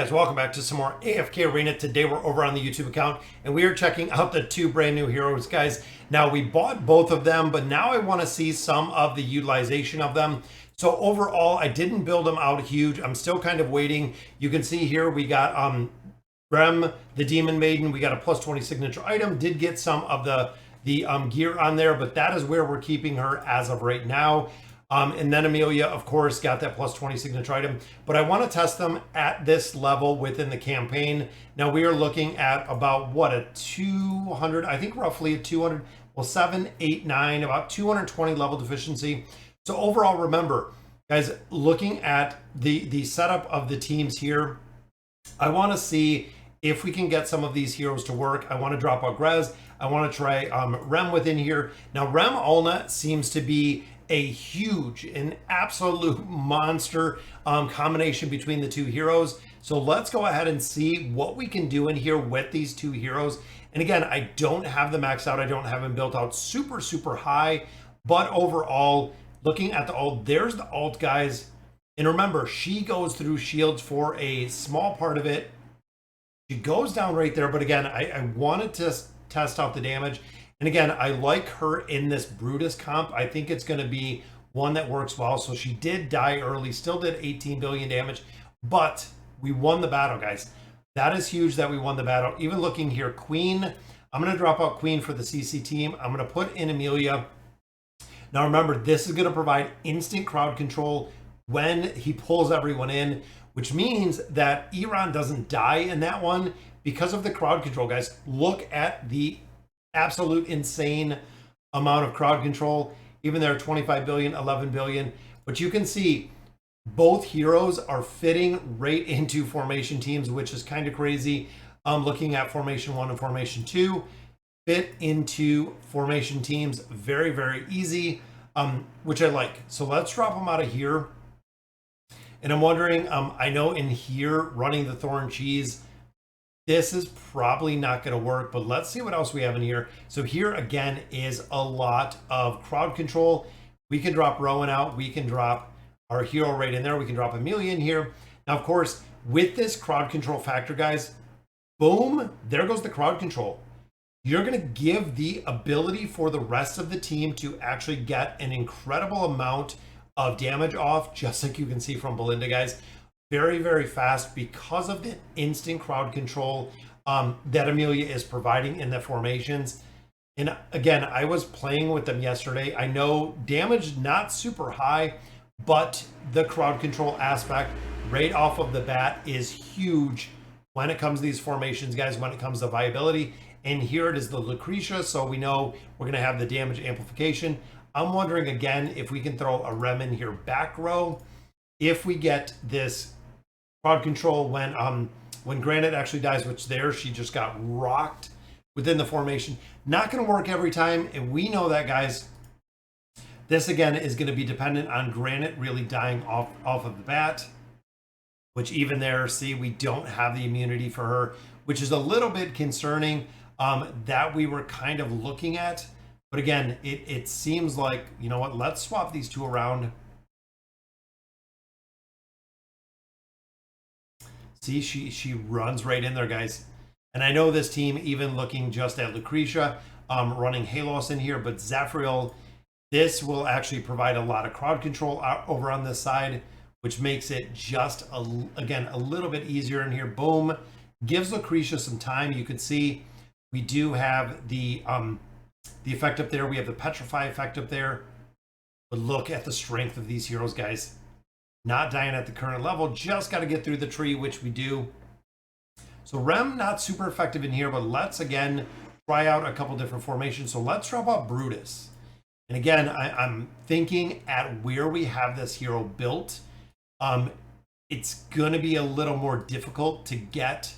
Guys, welcome back to some more AFK Arena. Today we're over on the YouTube account and we are checking out the two brand new heroes, guys. Now we bought both of them, but now I want to see some of the utilization of them. So overall, I didn't build them out huge. I'm still kind of waiting. You can see here we got Rem, the Demon Maiden. We got a plus 20 signature item. Did get some of the gear on there, but that is where we're keeping her as of right now. And then Emilia, of course, got that plus 20 signature item. But I want to test them at this level within the campaign. Now we are looking at about, what, a 200, I think roughly a 200, well, 7, 8, 9, about 220 level deficiency. So overall, remember, guys, looking at the setup of the teams here, I want to see if we can get some of these heroes to work. I want to drop out Grez. I want to try Rem within here. Now, Rem Ulna seems to be a huge, an absolute monster combination between the two heroes. So let's go ahead and see what we can do in here with these two heroes. And again, I don't have them maxed out. I don't have them built out super, super high. But overall, looking at the ult, there's the ult, guys. And remember, she goes through shields for a small part of it. She goes down right there. But again, I wanted to test out the damage. And again, I like her in this Brutus comp. I think it's going to be one that works well. So she did die early, still did 18 billion damage, but we won the battle, guys. That is huge that we won the battle. Even looking here, Queen, I'm going to drop out Queen for the CC team. I'm going to put in Emilia. Now remember, this is going to provide instant crowd control when he pulls everyone in, which means that Iran doesn't die in that one because of the crowd control, guys. Look at the absolute insane amount of crowd control. Even there, 25 billion, 11 billion. But you can see both heroes are fitting right into formation teams, which is kind of crazy. Looking at formation 1 and formation 2, fit into formation teams very, very easy, which I like. So let's drop them out of here. And I'm wondering, I know in here running the Thorn Cheese, this is probably not going to work, but let's see what else we have in here. So here again is a lot of crowd control. We can drop Rowan out. We can drop our hero right in there. We can drop Emilia in here. Now, of course, with this crowd control factor, guys, boom, there goes the crowd control. You're going to give the ability for the rest of the team to actually get an incredible amount of damage off, just like you can see from Belinda, guys. Very, very fast because of the instant crowd control that Emilia is providing in the formations. And again, I was playing with them yesterday. I know damage not super high, but the crowd control aspect right off of the bat is huge when it comes to these formations, guys, when it comes to viability. And here it is the Lucretia, so we know we're going to have the damage amplification. I'm wondering again if we can throw a Rem in here back row. If we get this crowd control when Granite actually dies, which there she just got rocked within the formation. Not going to work every time, and we know that, guys. This again is going to be dependent on Granite really dying off of the bat, which even there, see, we don't have the immunity for her, which is a little bit concerning that we were kind of looking at. But again, it seems like, you know what, let's swap these two around. See, she runs right in there, guys. And I know this team, even looking just at Lucretia, running Halos in here, but Zephyriel, this will actually provide a lot of crowd control over on this side, which makes it just, again, a little bit easier in here. Boom. Gives Lucretia some time. You can see we do have the effect up there. We have the Petrify effect up there. But look at the strength of these heroes, guys. Not dying at the current level, just got to get through the tree, which we do. So Rem, not super effective in here, but let's again try out a couple different formations. So let's drop out Brutus. And again, I'm thinking at where we have this hero built, it's going to be a little more difficult to get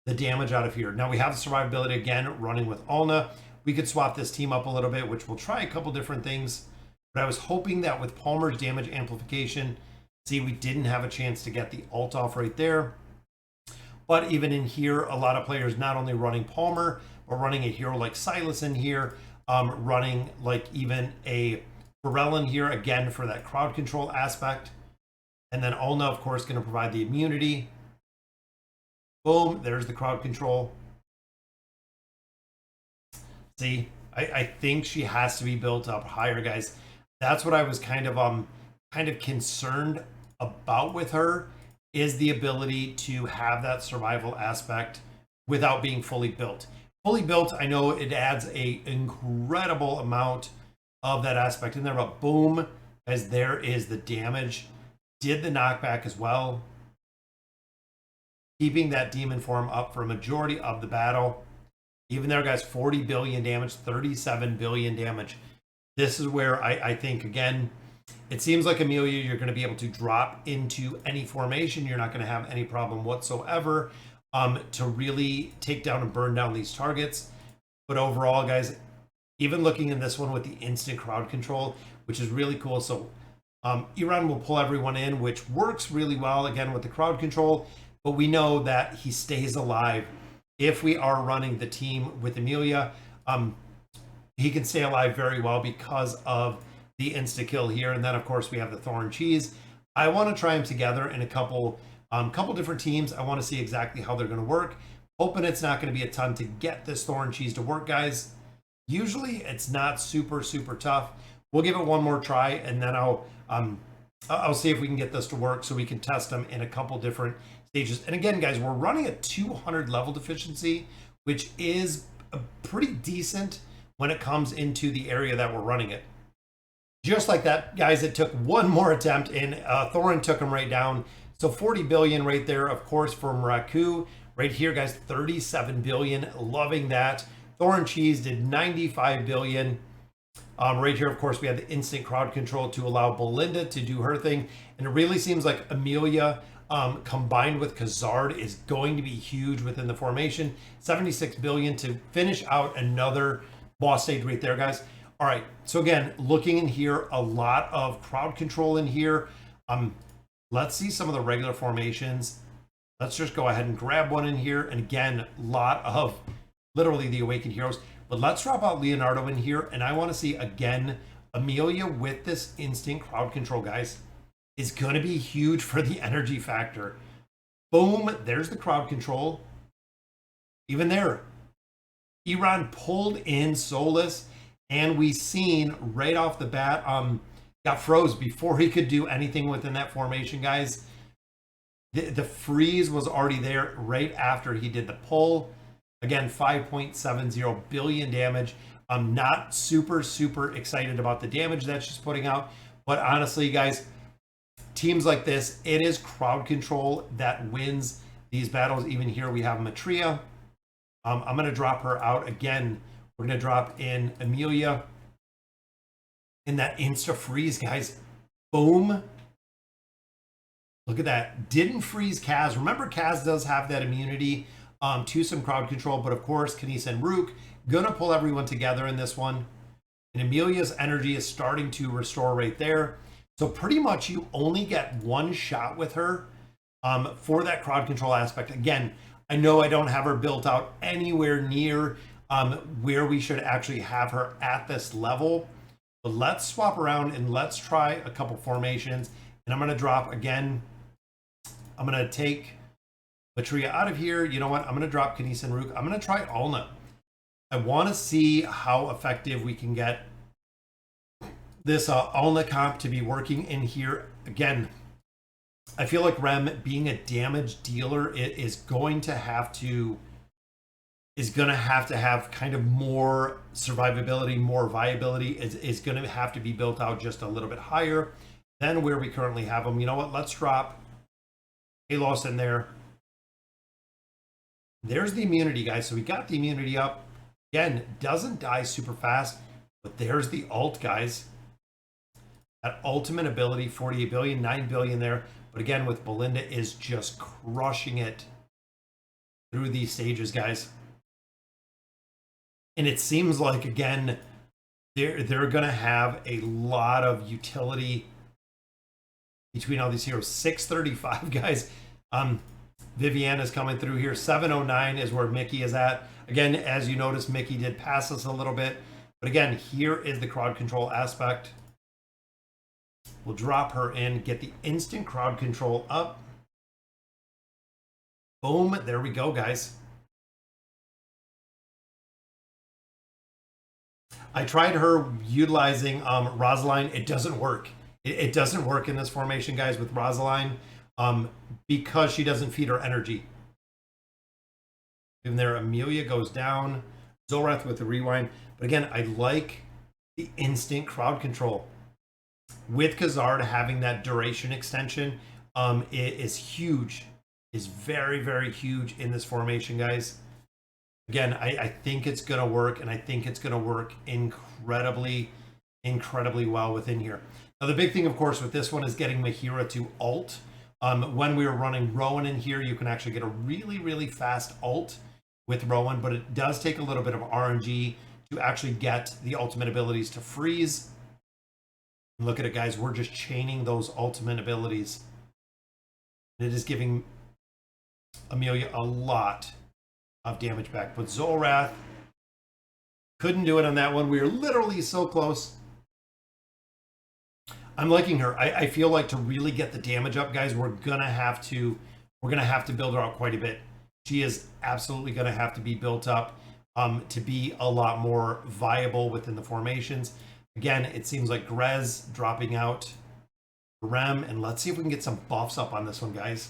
the damage out of here. Now we have the survivability again, running with Ulna. We could swap this team up a little bit, which we'll try a couple different things. But I was hoping that with Palmer's damage amplification, see, we didn't have a chance to get the ult off right there. But even in here, a lot of players not only running Palmer, but running a hero like Silas in here, running like even a Pharrell in here, again, for that crowd control aspect. And then Ulna, of course, going to provide the immunity. Boom, there's the crowd control. See, I think she has to be built up higher, guys. That's what I was kind of concerned about with her, is the ability to have that survival aspect without being fully built. Fully built, I know it adds a incredible amount of that aspect in there, but boom, as there is the damage. Did the knockback as well, keeping that demon form up for a majority of the battle. Even there, guys, 40 billion damage, 37 billion damage. This is where I think, again, it seems like Emilia, you're going to be able to drop into any formation. You're not going to have any problem whatsoever to really take down and burn down these targets. But overall, guys, even looking in this one with the instant crowd control, which is really cool. So Iran will pull everyone in, which works really well, again, with the crowd control. But we know that he stays alive. If we are running the team with Emilia, he can stay alive very well because of the insta kill here. And then, of course, we have the Thorn Cheese. I want to try them together in a couple different teams. I want to see exactly how they're going to work. Hoping it's not going to be a ton to get this Thorn Cheese to work, guys. Usually, it's not super tough. We'll give it one more try, and then I'll see if we can get this to work so we can test them in a couple different stages. And again, guys, we're running a 200 level deficiency, which is pretty decent when it comes into the area that we're running it. Just like that, guys, it took one more attempt, and Thorin took him right down. So 40 billion right there, of course, from Raku. Right here, guys, 37 billion. Loving that. Thorin Cheese did 95 billion. Right here, of course, we have the instant crowd control to allow Belinda to do her thing. And it really seems like Emilia combined with Khazard is going to be huge within the formation. 76 billion to finish out another boss stage right there, guys. All right, so again, looking in here, a lot of crowd control in here. Let's see some of the regular formations. Let's just go ahead and grab one in here. And again, a lot of literally the Awakened Heroes. But let's drop out Leonardo in here. And I want to see, again, Emilia with this instant crowd control, guys, is going to be huge for the energy factor. Boom, there's the crowd control. Even there, Iran pulled in Solus, and we seen right off the bat, got froze before he could do anything within that formation, guys. The freeze was already there right after he did the pull. Again, 5.70 billion damage. I'm not super excited about the damage that she's putting out, but honestly, guys, teams like this, it is crowd control that wins these battles. Even here we have Matria. I'm going to drop her out again. We're going to drop in Emilia in that insta freeze, guys. Boom. Look at that. Didn't freeze Kaz. Remember, Kaz does have that immunity to some crowd control, but of course, Kanisa and Rook gonna pull everyone together in this one. And Emilia's energy is starting to restore right there. So pretty much you only get one shot with her for that crowd control aspect. Again, I know I don't have her built out anywhere near where we should actually have her at this level. But let's swap around and let's try a couple formations. And I'm going to drop again. I'm going to take Matria out of here. You know what? I'm going to drop Kanisa and Rook. I'm going to try Alna. I want to see how effective we can get this Alna comp to be working in here. Again, I feel like Rem, being a damage dealer, it is going to have to have kind of more survivability, more viability. Is going to have to be built out just a little bit higher than where we currently have them. You know what? Let's drop Halos in there. There's the immunity, guys. So we got the immunity up. Again, doesn't die super fast, but there's the ult, guys. That ultimate ability, 48 billion, 9 billion there. But again, with Belinda is just crushing it through these stages, guys. And it seems like, again, they're going to have a lot of utility between all these heroes. 635, guys. Vivian is coming through here. 709 is where Mickey is at. Again, as you notice, Mickey did pass us a little bit. But again, here is the crowd control aspect. We'll drop her in, get the instant crowd control up. Boom, there we go, guys. I tried her utilizing Rosaline. It doesn't work. It doesn't work in this formation, guys, with Rosaline, because she doesn't feed her energy. And there, Emilia goes down. Zolrath with the rewind. But again, I like the instant crowd control. With Khazard having that duration extension, it is huge. Is very, very huge in this formation, guys. Again, I think it's going to work, and I think it's going to work incredibly, incredibly well within here. Now, the big thing, of course, with this one is getting Mahira to ult. When we were running Rowan in here, you can actually get a really, really fast ult with Rowan, but it does take a little bit of RNG to actually get the ultimate abilities to freeze. Look at it, guys. We're just chaining those ultimate abilities. It is giving Emilia a lot of damage back. But Zolrath couldn't do it on that one. We were literally so close. I'm liking her. I feel like to really get the damage up, guys, we're gonna have to build her out quite a bit. She is absolutely gonna have to be built up to be a lot more viable within the formations. Again, it seems like Grez dropping out Rem, and let's see if we can get some buffs up on this one, guys.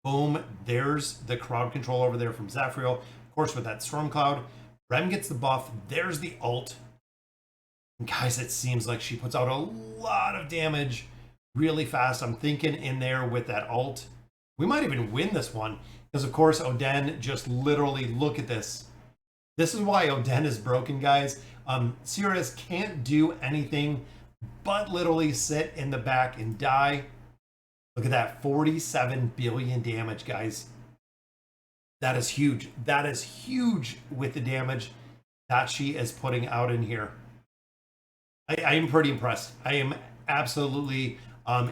Boom, there's the crowd control over there from Zafriel. Of course, with that Storm Cloud, Rem gets the buff. There's the ult. And guys, it seems like she puts out a lot of damage really fast. I'm thinking in there with that ult, we might even win this one. Because, of course, Oden just literally, look at this. This is why Oden is broken, guys. Sirius can't do anything but literally sit in the back and die. Look at that, 47 billion damage, guys. That is huge. That is huge with the damage that she is putting out in here. I am pretty impressed. I am absolutely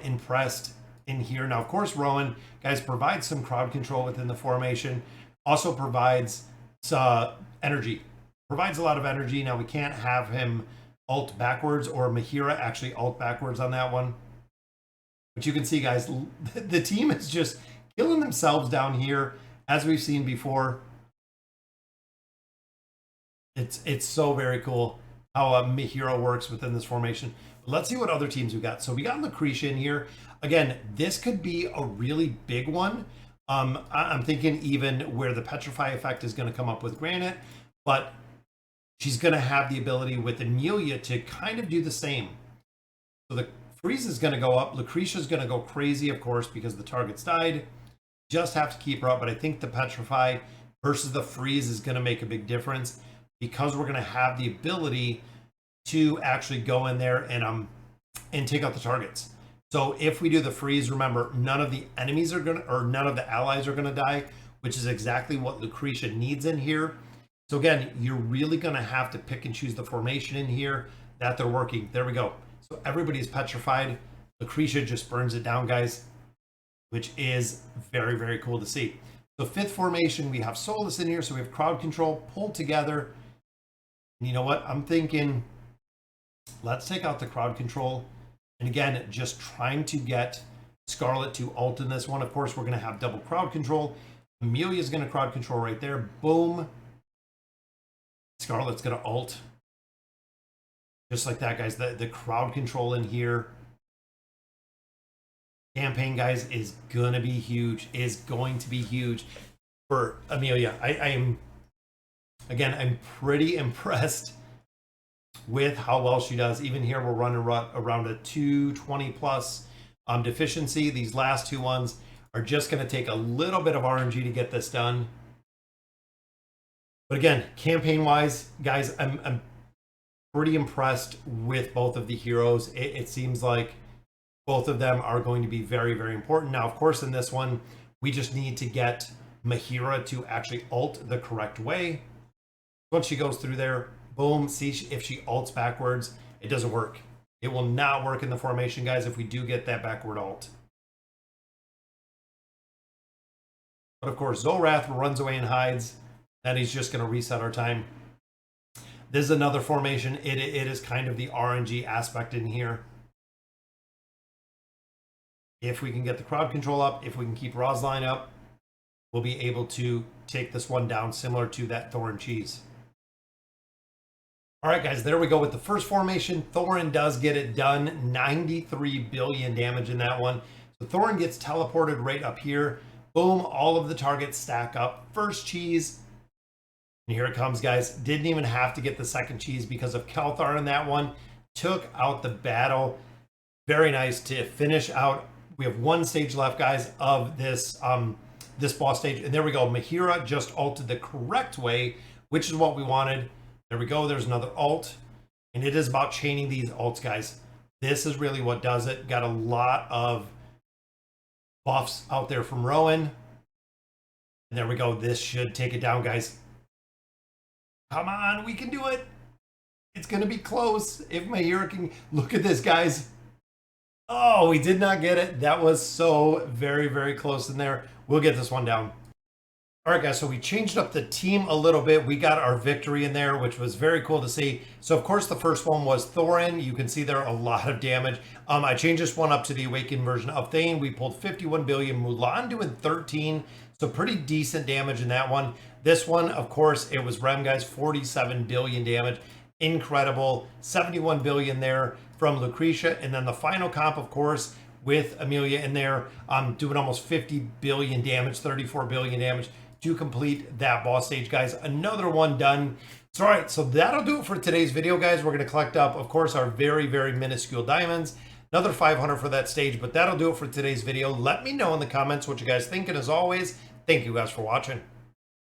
impressed in here. Now, of course, Rowan, guys, provides some crowd control within the formation. Also provides energy. Provides a lot of energy. Now, we can't have him ult backwards, or Mahira actually ult backwards on that one. But you can see, guys, the team is just killing themselves down here, as we've seen before. It's so very cool how Mahira works within this formation. But let's see what other teams we got. So we got Lucretia in here. Again, this could be a really big one. I'm thinking even where the Petrify effect is going to come up with Granite, but she's going to have the ability with Emilia to kind of do the same. So the freeze is going to go up. Lucretia is going to go crazy, of course, because the target's died. Just have to keep her up, but I think the Petrify versus the freeze is going to make a big difference, because we're going to have the ability to actually go in there and take out the targets. So if we do the freeze, remember, none of the enemies are going to, or none of the allies are going to die, which is exactly what Lucretia needs in here. So again, you're really going to have to pick and choose the formation in here that they're working. There we go. So everybody's petrified. Lucretia just burns it down, guys, which is very, very cool to see. So fifth formation, we have Solus in here. So we have crowd control pulled together. And you know what? I'm thinking, let's take out the crowd control. And again, just trying to get Scarlet to ult in this one. Of course, we're going to have double crowd control. Emilia is going to crowd control right there. Boom. Scarlet's going to ult. Just like that, guys. The crowd control in here. Campaign, guys, is going to be huge. Is going to be huge for Emilia. I'm pretty impressed with how well she does. Even here, we're running around a 220 plus deficiency. These last two ones are just going to take a little bit of RNG to get this done. But again, campaign-wise, guys, I'm pretty impressed with both of the heroes. It seems like both of them are going to be very, very important. Now, of course, in this one, we just need to get Mahira to actually ult the correct way. Once she goes through there, boom, see if she ults backwards. It doesn't work. It will not work in the formation, guys, if we do get that backward ult. But of course, Zolrath runs away and hides. And he's just going to reset our time. This is another formation. It is kind of the RNG aspect in here. If we can get the crowd control up, if we can keep Rosaline up, we'll be able to take this one down, similar to that Thorin cheese. All right, guys, there we go with the first formation. Thorin does get it done. 93 billion damage in that one. So Thorin gets teleported right up here. Boom, all of the targets stack up. First cheese. And here it comes, guys. Didn't even have to get the second cheese because of Kelthar in that one. Took out the battle. Very nice to finish out. We have one stage left, guys, of this this boss stage. And there we go. Mahira just ulted the correct way, which is what we wanted. There we go. There's another ult. And it is about chaining these ults, guys. This is really what does it. Got a lot of buffs out there from Rowan. And there we go. This should take it down, guys. Come on. We can do it. It's going to be close. If Mahira can... Look at this, guys. Oh, we did not get it. That was so very, very close in there. We'll get this one down. All right, guys, so we changed up the team a little bit. We got our victory in there, which was very cool to see. So, of course, the first one was Thorin. You can see there a lot of damage. I changed this one up to the Awakened version of Thane. We pulled 51 billion. Mulan doing 13, so pretty decent damage in that one. This one, of course, it was Rem, guys, 47 billion damage. Incredible. 71 billion there from Lucretia. And then the final comp, of course, with Emilia in there, doing almost 50 billion damage, 34 billion damage to complete that boss stage, guys. Another one done. So, all right, so that'll do it for today's video, guys. We're going to collect up, of course, our very, very minuscule diamonds. Another 500 for that stage, but that'll do it for today's video. Let me know in the comments what you guys think. And as always, thank you guys for watching.